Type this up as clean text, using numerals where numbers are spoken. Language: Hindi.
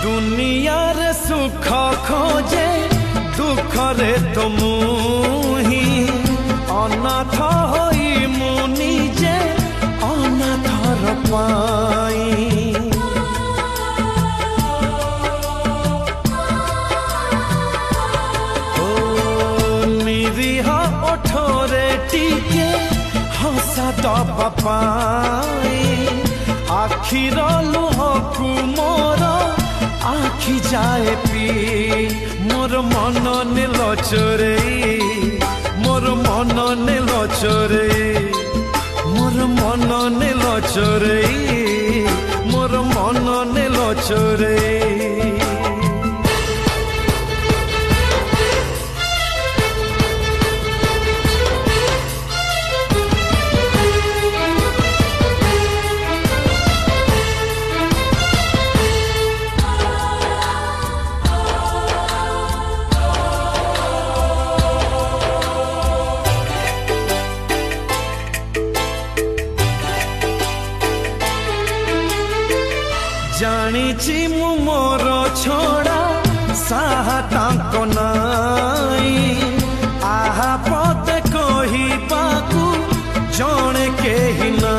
दुनिया रे सुख खोजे दुख रे तो मुही अनाथ होई मु निजे अनाथर पाई निरीह ओठरे टीके हंसा दबा पाई आखिर लुहकु मोर आखि जाए पी मोर मन नेल चोरे मोर मन नेल चोरे मोर मन नेल चोरे मोर मन नेल चोरे जानी मु मोर छोड़ा साहा तांको नाई आहा पते कही पाकू जणे केही ना